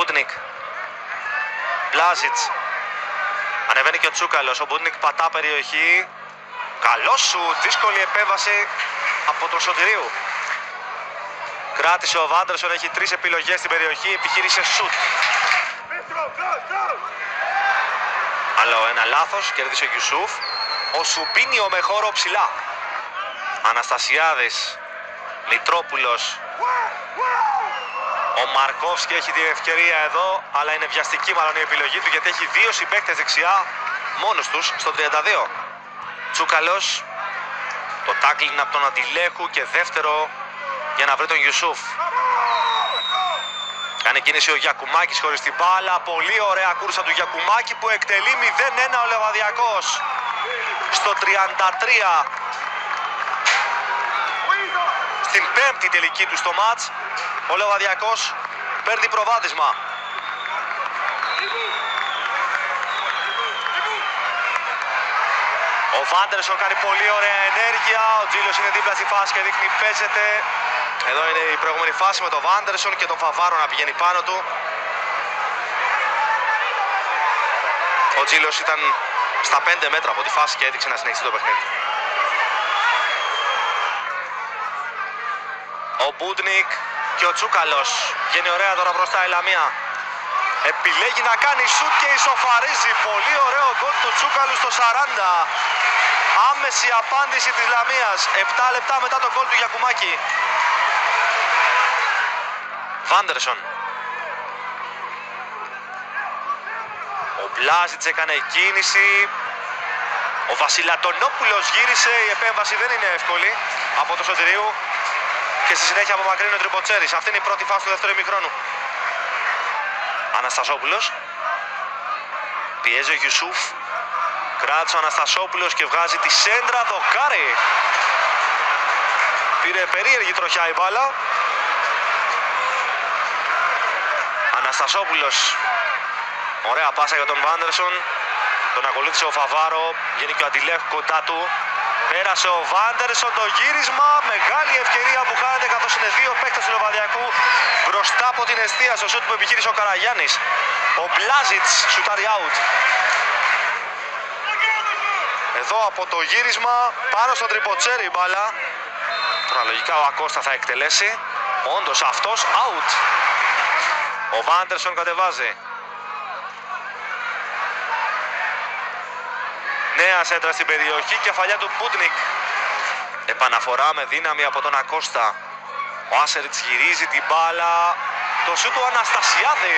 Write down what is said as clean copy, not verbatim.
Μπούντνικ. Μπλάζιτς. Ανεβαίνει και ο Τσούκαλος. Ο Μπούντνικ πατά περιοχή. Καλό σου. Δύσκολη επέμβαση από τον Σωτηρίου. Κράτησε ο Βάντερσον. Έχει 3 επιλογές στην περιοχή. Επιχείρησε σουτ. Άλλο ένα λάθος. Κέρδισε ο Γιουσούφ. Ο Σουμπίνιο με χώρο ψηλά. Αναστασιάδης. Μητρόπουλος. Ο Μαρκόφσκι έχει την ευκαιρία εδώ, αλλά είναι βιαστική μάλλον η επιλογή του, γιατί έχει 2 συμπαίκτες δεξιά μόνος τους στο 32. Τσούκαλος. Το τάκλιν από τον Αντιλέχου και δεύτερο για να βρει τον Γιουσούφ. Κάνει κίνηση ο Γιακουμάκης χωρίς την μπάλα. Πολύ ωραία κούρσα του Γιακουμάκη που εκτελεί 0-1 ο Λεβαδιακός. Στο 33. Στην 5η τελική του στο μάτς, ο Λεβαδιακός παίρνει προβάδισμα. Ο Βάντερσον κάνει πολύ ωραία ενέργεια. Ο Τζίλος είναι δίπλα στη φάση και δείχνει παίζεται. Εδώ είναι η προηγούμενη φάση με τον Βάντερσον και τον Φαβάρο να πηγαίνει πάνω του. Ο Τζίλος ήταν στα 5 μέτρα από τη φάση και έδειξε να συνεχίσει το παιχνίδι. Ο Μπούντνικ και ο Τσούκαλος. Βγαίνει ωραία τώρα μπροστά η Λαμία. Επιλέγει να κάνει σουτ και ισοφαρίζει. Πολύ ωραίο γκολ του Τσούκαλου στο 40. Άμεση απάντηση της Λαμίας. 7 λεπτά μετά το γκολ του Γιακουμάκη. Βάντερσον. Ο Μπλάζιτς έκανε κίνηση. Ο Βασιλατονόπουλος γύρισε. Η επέμβαση δεν είναι εύκολη από το Σωτηρίου. Και στη συνέχεια απομακρύνει ο Τριποτσέρης. Αυτή είναι η πρώτη φάση του δεύτερου ημιχρόνου. Αναστασόπουλος. Πιέζει ο Γιουσούφ. Κράτησε ο Αναστασόπουλος και βγάζει τη σέντρα. Δοκάρι. Πήρε περίεργη τροχιά η μπάλα. Αναστασόπουλος. Ωραία πάσα για τον Βάντερσον. Τον ακολούθησε ο Φαβάρο. Βγαίνει και ο Αντιλέχου κοντά του. Πέρασε ο Βάντερσον το γύρισμα. Μεγάλη ευκαιρία που χάνεται καθώς είναι 2 παίκτες του Λεβαδιακού μπροστά από την εστία στο σούτ που επιχείρησε ο Καραγιάννης. Ο Μπλάζιτς σουτάρει out. Εδώ από το γύρισμα πάνω στον Τριποτσέρη η μπάλα. Τώρα λογικά ο Ακώστα θα εκτελέσει. Όντως αυτός out. Ο Βάντερσον κατεβάζει. Νέα σέντρα στην περιοχή, κεφαλιά του Μπούντνικ. Επαναφορά με δύναμη από τον Ακώστα. Ο Άσεριτς γυρίζει την μπάλα. Το σούτ του Αναστασιάδη.